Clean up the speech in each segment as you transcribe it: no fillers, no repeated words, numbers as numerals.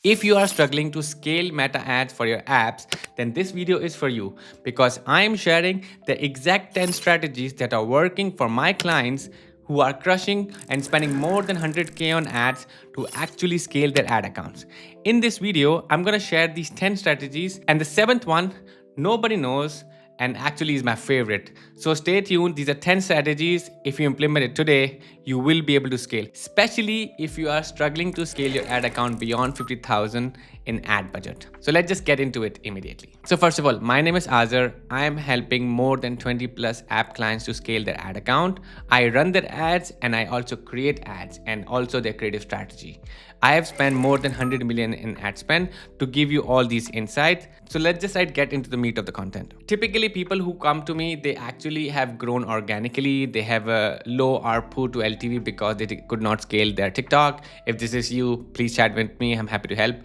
If you are struggling to scale meta ads for your apps, then this video is for you because I am sharing the exact 10 strategies that are working for my clients who are crushing and spending more than 100K on ads to actually scale their ad accounts. In this video, I'm going to share these 10 strategies, and the seventh one nobody knows and actually is my favorite. So stay tuned. These are 10 strategies. If you implement it today, you will be able to scale, especially if you are struggling to scale your ad account beyond 50,000 in ad budget. So let's just get into it immediately. So first of all, my name is Azar. I am helping more than 20 plus app clients to scale their ad account. I run their ads and I also create ads and also their creative strategy. I have spent more than 100 million in ad spend to give you all these insights. So let's just get into the meat of the content. Typically, people who come to me, they actually have grown organically. They have a low ARPU to LTV because they could not scale their TikTok. If this is you, please chat with me. I'm happy to help.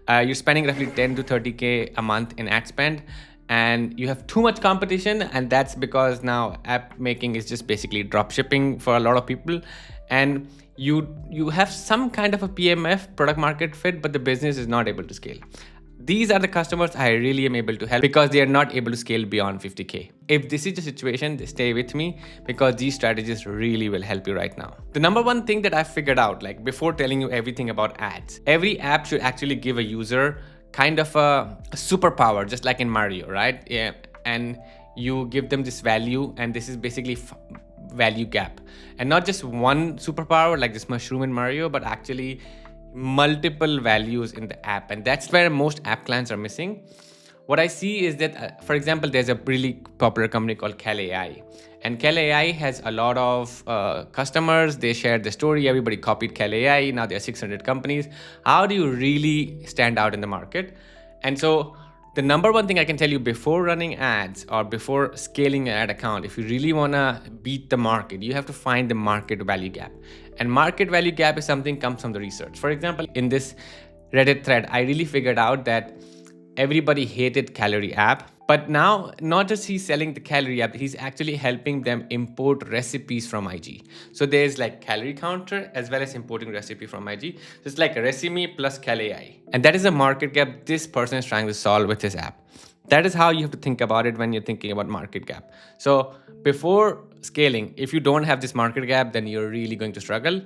You're spending roughly 10 to 30K a month in ad spend, and you have too much competition, and that's because now app making is just basically drop shipping for a lot of people, and you have some kind of a PMF, product market fit, but the business is not able to scale. These are the customers I really am able to help because they are not able to scale beyond 50K. If this is the situation, stay with me because these strategies really will help you right now. The number one thing that I figured out, like before telling you everything about ads, every app should actually give a user kind of a superpower, just like in Mario, right? Yeah, and you give them this value, and this is basically value gap, and not just one superpower like this mushroom in Mario, but actually multiple values in the app, and that's where most app clients are missing. What I see is that, for example, there's a really popular company called Cal AI, and Cal AI has a lot of customers. They shared the story. Everybody copied Cal AI. Now there are 600 companies. How do you really stand out in the market? And so the number one thing I can tell you before running ads or before scaling an ad account, if you really want to beat the market, you have to find the market value gap. And market value gap is something comes from the research. For example, in this Reddit thread, I really figured out that everybody hated Calorie app, but now not just he's selling the Calorie app, he's actually helping them import recipes from IG. So there's like calorie counter as well as importing recipe from IG. Just like a recipe plus Calorie. And that is a market gap this person is trying to solve with his app. That is how you have to think about it when you're thinking about market gap. So before scaling, if you don't have this market gap, then you're really going to struggle.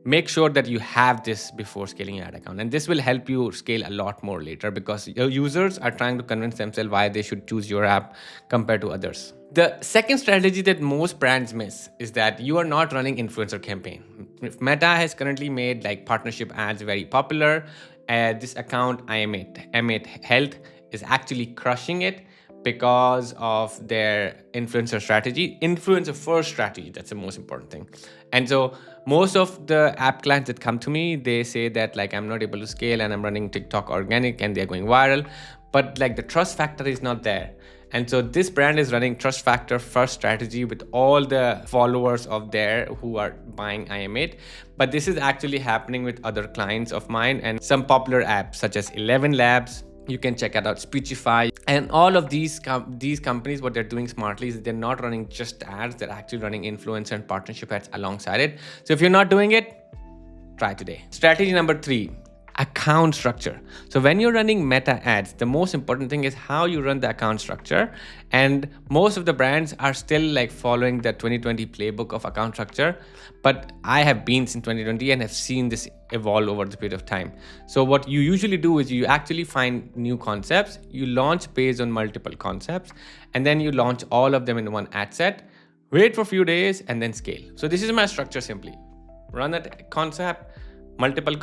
Make sure that you have this before scaling your ad account, and this will help you scale a lot more later because your users are trying to convince themselves why they should choose your app compared to others. The second strategy that most brands miss is that you are not running influencer campaign. Meta has currently made like partnership ads very popular. This account M8 Health is actually crushing it because of their influencer strategy, influencer first strategy. That's the most important thing. And so most of the app clients that come to me, they say that like I'm not able to scale and I'm running TikTok organic and they're going viral, but like the trust factor is not there. And so this brand is running trust factor first strategy with all the followers of there who are buying IM8. But this is actually happening with other clients of mine and some popular apps such as 11 Labs. You can check out Speechify, and all of these companies, what they're doing smartly is they're not running just ads, they're actually running influencer and partnership ads alongside it. So if you're not doing it, try today. Strategy number 3, account structure. So when you're running meta ads, the most important thing is how you run the account structure. And most of the brands are still like following the 2020 playbook of account structure. But I have been since 2020 and have seen this evolve over the period of time. So what you usually do is you actually find new concepts, you launch based on multiple concepts, and then you launch all of them in one ad set, wait for a few days, and then scale. So this is my structure simply. Run that concept, multiple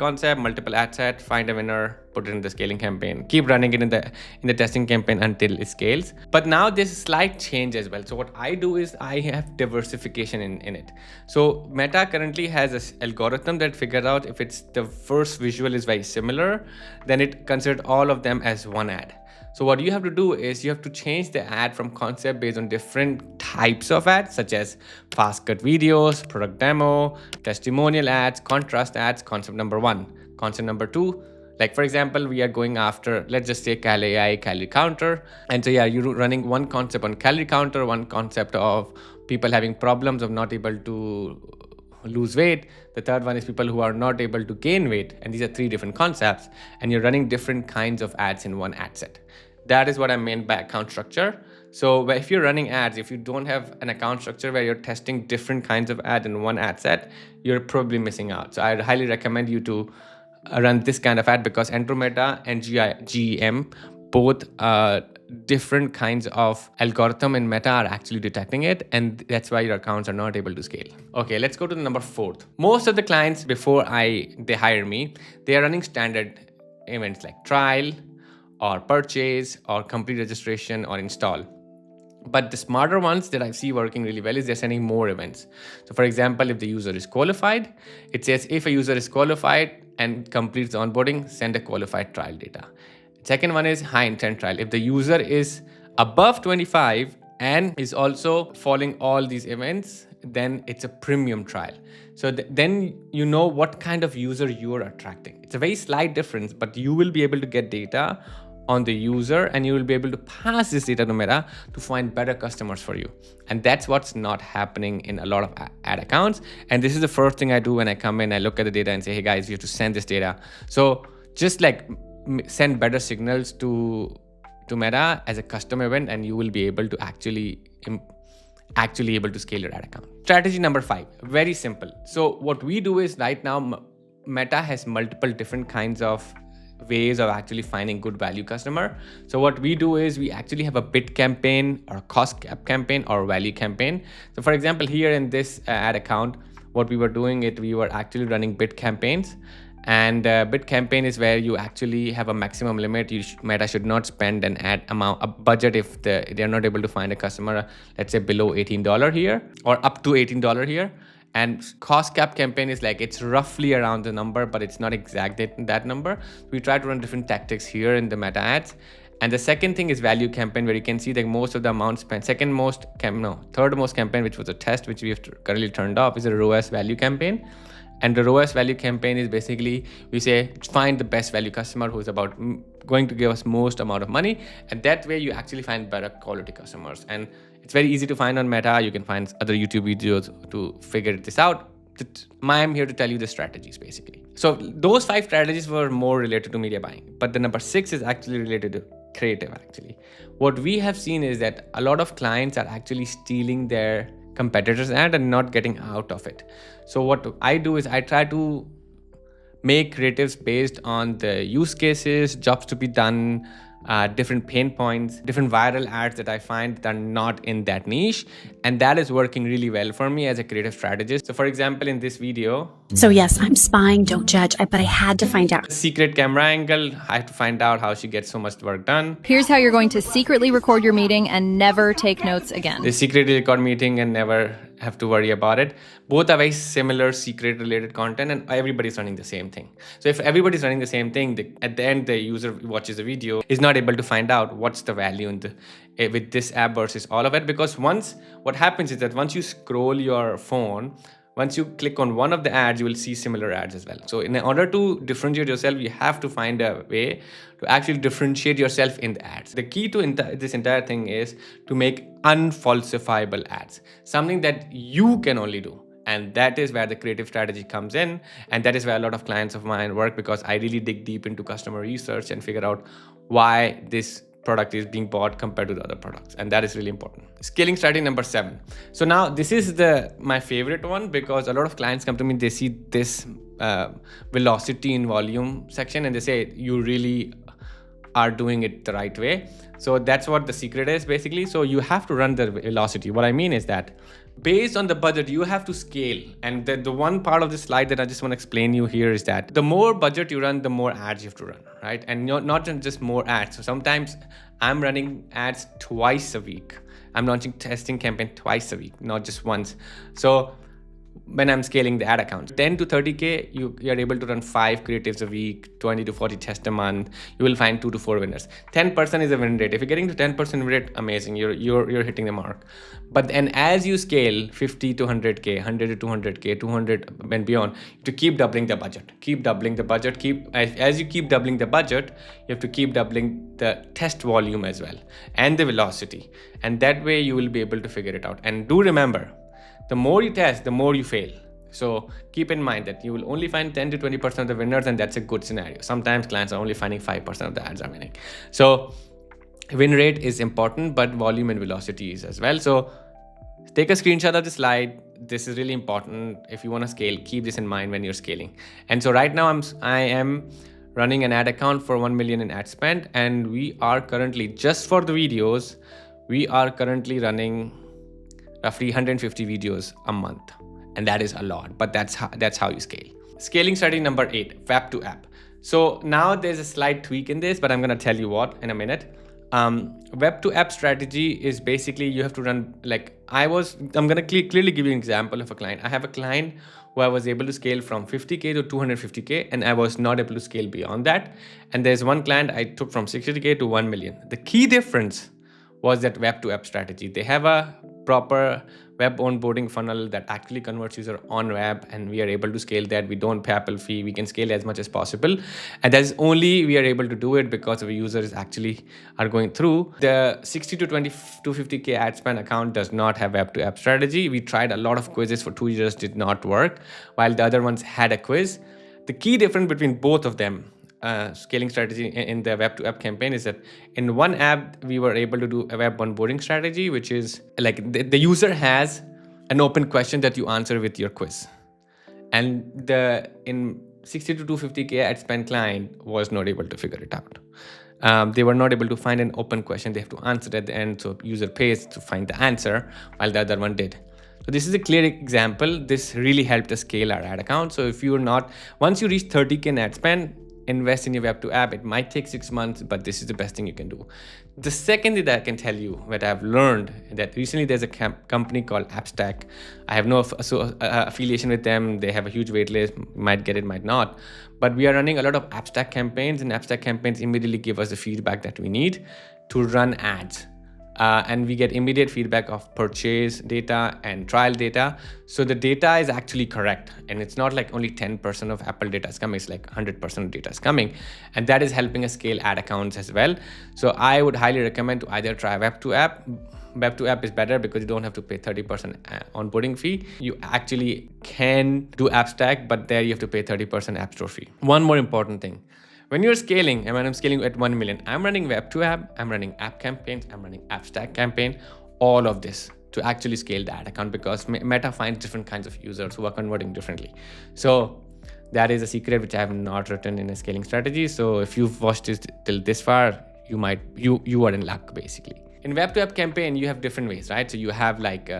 ad set, find a winner, put it in the scaling campaign, keep running it in the testing campaign until it scales. But now there's a slight change as well. So what I do is I have diversification in it. So Meta currently has this algorithm that figures out if it's the first visual is very similar, then it considers all of them as one ad. So what you have to do is you have to change the ad from concept based on different types of ads, such as fast cut videos, product demo, testimonial ads, contrast ads, concept number 1. Concept number 2, like for example, we are going after, let's just say Cal AI, calorie counter. And so yeah, you're running one concept on calorie counter, one concept of people having problems of not able to lose weight. The third one is people who are not able to gain weight. And these are three different concepts. And you're running different kinds of ads in one ad set. That is what I meant by account structure. So if you're running ads, if you don't have an account structure where you're testing different kinds of ads in one ad set, you're probably missing out. So I'd highly recommend you to run this kind of ad, because Entrometa and GEM, both different kinds of algorithm in Meta are actually detecting it, and that's why your accounts are not able to scale. Okay, let's go to the number 4th. Most of the clients before they hire me, they are running standard events like trial or purchase or complete registration or install. But the smarter ones that I see working really well is they're sending more events. So for example, if the user is qualified, it says if a user is qualified and completes the onboarding, send a qualified trial data. Second one is high intent trial. If the user is above 25 and is also following all these events, then it's a premium trial. So then you know what kind of user you are attracting. It's a very slight difference, but you will be able to get data on the user, and you will be able to pass this data to Meta to find better customers for you. And that's what's not happening in a lot of ad accounts. And this is the first thing I do when I come in. I look at the data and say, hey guys, you have to send this data. So just like send better signals to Meta as a custom event, and you will be able to actually able to scale your ad account. Strategy number 5, very simple. So what we do is right now, Meta has multiple different kinds of ways of actually finding good value customer. So what we do is we actually have a bid campaign or a cost cap campaign or value campaign. So for example, here in this ad account, what we were doing we were actually running bid campaigns. And bid campaign is where you actually have a maximum limit. Meta should not spend an ad amount, a budget, if they're not able to find a customer, let's say below $18 here or up to $18 here. And cost cap campaign is like, it's roughly around the number, but it's not exact that number. We try to run different tactics here in the Meta ads. And the second thing is value campaign, where you can see that most of the amount spent. Third most campaign, which was a test, which we have currently turned off, is a ROAS value campaign. And the ROAS value campaign is basically, we say, find the best value customer who is about going to give us most amount of money. And that way you actually find better quality customers. And it's very easy to find on Meta. You can find other YouTube videos to figure this out. I'm here to tell you the strategies basically. So those 5 strategies were more related to media buying, but the number 6 is actually related to creative actually. What we have seen is that a lot of clients are actually stealing their competitors' ad and not getting out of it. So what I do is I try to make creatives based on the use cases, jobs to be done, different pain points, different viral ads that I find that are not in that niche. And that is working really well for me as a creative strategist. So for example, in this video. So yes, I'm spying, don't judge, but I had to find out. Secret camera angle, I have to find out how she gets so much work done. Here's how you're going to secretly record your meeting and never take notes again. They secretly record meeting and never have to worry about it. Both are very similar secret related content, and everybody's running the same thing. So if everybody's running the same thing, at the end, the user watches the video is not able to find out what's the value in with this app versus all of it. Because what happens is that once you scroll your phone, once you click on one of the ads, you will see similar ads as well. So in order to differentiate yourself, you have to find a way to actually differentiate yourself in the ads. The key to this entire thing is to make unfalsifiable ads, something that you can only do. And that is where the creative strategy comes in. And that is where a lot of clients of mine work, because I really dig deep into customer research and figure out why this product is being bought compared to the other products. And that is really important. Scaling strategy number 7. So now this is my favorite one, because a lot of clients come to me, they see this velocity in volume section and they say, you really are doing it the right way. So that's what the secret is basically. So you have to run the velocity. What I mean is that based on the budget, you have to scale. And the one part of the slide that I just want to explain you here is that the more budget you run, the more ads you have to run, right? And not just more ads. So sometimes I'm running ads twice a week. I'm launching testing campaign twice a week, not just once. So when I'm scaling the ad accounts, 10 to 30K, you are able to run 5 creatives a week, 20 to 40 tests a month. You will find 2 to 4 winners. 10% is a win rate. If you're getting to 10% win rate, amazing. You're hitting the mark. But then as you scale 50 to 100K, 100 to 200K, 200 and beyond, you have to keep doubling the budget. Keep doubling the budget. As you keep doubling the budget, you have to keep doubling the test volume as well and the velocity. And that way you will be able to figure it out. And do remember, the more you test, the more you fail. So keep in mind that you will only find 10 to 20% of the winners, and that's a good scenario. Sometimes clients are only finding 5% of the ads are winning. So win rate is important, but volume and velocity is as well. So take a screenshot of the slide. This is really important. If you want to scale, keep this in mind when you're scaling. And so right now I am running an ad account for 1 million in ad spend, and we are currently, just for the videos, we are currently running roughly 150 videos a month. And that is a lot, but that's how you scale. Scaling strategy number 8, web to app. So now there's a slight tweak in this, but I'm going to tell you what in a minute. Web to app strategy is basically you have to run, like I'm going to clearly give you an example of a client. I have a client who I was able to scale from 50K to 250K, and I was not able to scale beyond that. And there's one client I took from 60K to 1 million. The key difference was that web to app strategy. They have a proper web onboarding funnel that actually converts user on web, and we are able to scale that. We don't pay Apple fee. We can scale as much as possible, and that's only we are able to do it because our users actually are going through. The 60 to 250K ad spend account does not have web to app strategy. We tried a lot of quizzes for 2 years, did not work, while the other ones had a quiz. The key difference between both of them, scaling strategy in the web to app campaign, is that in one app we were able to do a web onboarding strategy, which is like the user has an open question that you answer with your quiz, and the in 60 to 250K ad spend client was not able to figure it out. They were not able to find an open question. They have to answer at the end, so user pays to find the answer, while the other one did. So this is a clear example. This really helped us scale our ad account. So if you're not, once you reach 30K in ad spend, invest in your web to app. It might take 6 months, but this is the best thing you can do. The second thing that I can tell you, what I've learned, that recently there's a company called AppStack. I have no affiliation with them. They have a huge wait list. Might get it, might not. But we are running a lot of AppStack campaigns, and AppStack campaigns immediately give us the feedback that we need to run ads. And we get immediate feedback of purchase data and trial data. So the data is actually correct. And it's not like only 10% of Apple data is coming, it's like 100% of data is coming. And that is helping us scale ad accounts as well. So I would highly recommend to either try web to app. Web to app is better because you don't have to pay 30% onboarding fee. You actually can do AppStack, but there you have to pay 30% App Store fee. One more important thing. When you're scaling, and when I'm scaling at 1 million, I'm running web to app, I'm running app campaigns, I'm running AppStack campaign, all of this to actually scale the ad account, because Meta finds different kinds of users who are converting differently. So that is a secret which I have not written in a scaling strategy. So if you've watched this till this far, you are in luck basically. In web to app campaign, you have different ways, right? So you have like,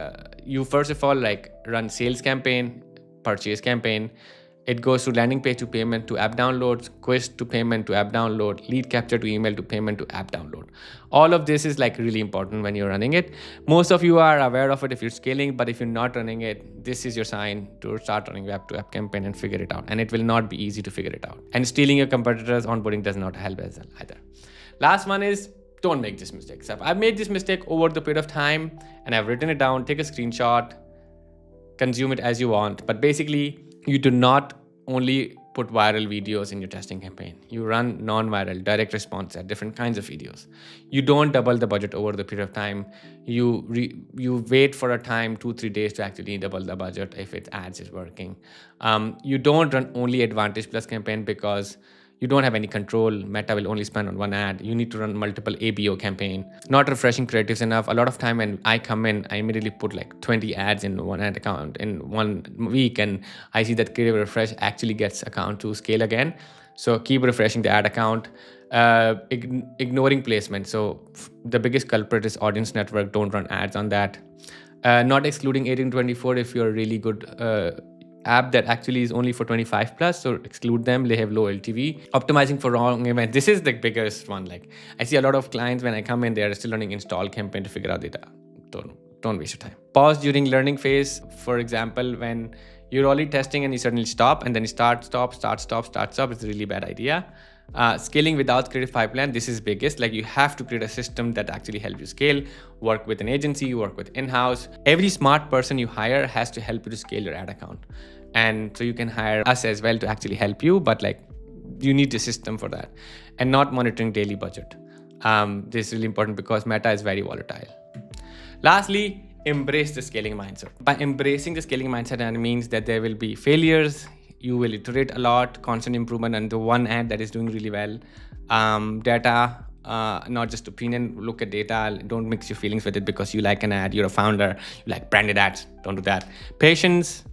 you first of all like run sales campaign, purchase campaign. It goes to landing page to payment to app downloads, quiz to payment to app download, lead capture to email to payment to app download. All of this is like really important when you're running it. Most of you are aware of it if you're scaling, but if you're not running it, this is your sign to start running web to app campaign and figure it out. And it will not be easy to figure it out. And stealing your competitors' onboarding does not help as well either. Last one is, don't make this mistake. So I've made this mistake over the period of time, and I've written it down. Take a screenshot, consume it as you want. But basically, you do not only put viral videos in your testing campaign. You run non-viral, direct response at different kinds of videos. You don't double the budget over the period of time. You wait for a time, 2-3 days to actually double the budget if its ads is working. You don't run only Advantage Plus campaign because you don't have any control. Meta will only spend on one ad. You need to run multiple ABO campaign. Not refreshing creatives enough. A lot of time when I come in, I immediately put like 20 ads in one ad account in 1 week, and I see that creative refresh actually gets account to scale again. So keep refreshing the ad account. Ignoring placement. So the biggest culprit is audience network. Don't run ads on that. Not excluding 18-24 if you're a really good app that actually is only for 25 plus, so exclude them. They have low LTV. Optimizing for wrong events. This is the biggest one. Like I see a lot of clients when I come in, they are still running install campaign to figure out data. Don't waste your time. Pause during learning phase. For example, when you're already testing and you suddenly stop and then you start, stop. It's a really bad idea. Scaling without creative pipeline. This is biggest. Like you have to create a system that actually helps you scale. Work with an agency, work with in-house. Every smart person you hire has to help you to scale your ad account. And so you can hire us as well to actually help you, but like you need a system for that. And not monitoring daily budget. This is really important because Meta is very volatile. Lastly, embrace the scaling mindset. By embracing the scaling mindset, that means that there will be failures. You will iterate a lot, constant improvement on the one ad that is doing really well. Data, not just opinion. Look at data. Don't mix your feelings with it because you like an ad. You're a founder. You like branded ads. Don't do that. Patience,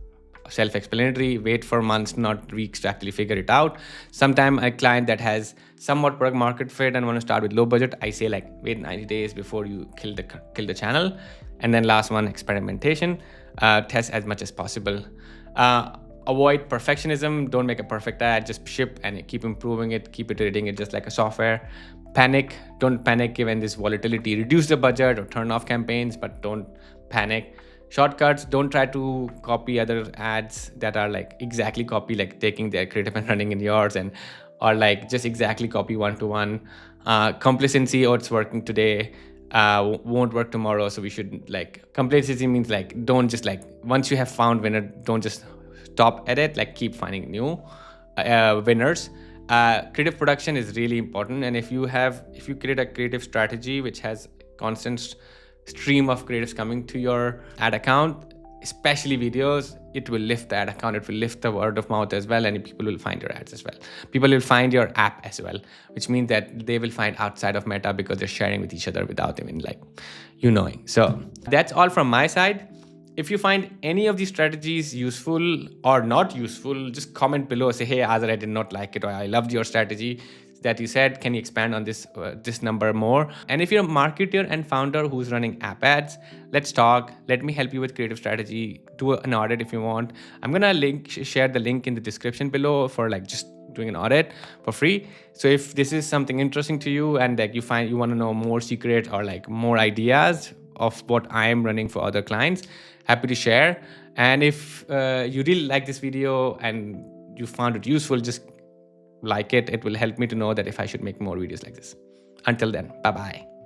self-explanatory. Wait for months, not weeks, to actually figure it out. Sometime a client that has somewhat product market fit and want to start with low budget, I say like wait 90 days before you kill the channel. And then last one, experimentation. Test as much as possible. Avoid perfectionism. Don't make a perfect ad. Just ship and keep improving it. Keep iterating it just like a software. Panic. Don't panic given this volatility. Reduce the budget or turn off campaigns, but don't panic. Shortcuts. Don't try to copy other ads that are like exactly copy, like taking their creative and running in yours, and or like just exactly copy one-to-one. Complacency, oh, it's working today, won't work tomorrow, so we should like, complacency means like don't just like once you have found winner, don't just stop at it, like keep finding new winners. Creative production is really important, and if you create a creative strategy which has constant stream of creatives coming to your ad account, especially videos, it will lift the ad account, it will lift the word of mouth as well, and people will find your ads as well. People will find your app as well, which means that they will find outside of Meta because they're sharing with each other without even like you knowing. So that's all from my side. If you find any of these strategies useful or not useful, just comment below. Say, hey, Azar, I did not like it, or I loved your strategy that you said. Can you expand on this number more? And if you're a marketer and founder who's running app ads, let's talk. Let me help you with creative strategy. Do an audit if you want. I'm gonna share the link in the description below for like just doing an audit for free. So if this is something interesting to you and like you want to know more secret or like more ideas of what I am running for other clients, happy to share. And if you really like this video and you found it useful, just like it. It will help me to know that if I should make more videos like this. Until then, bye bye.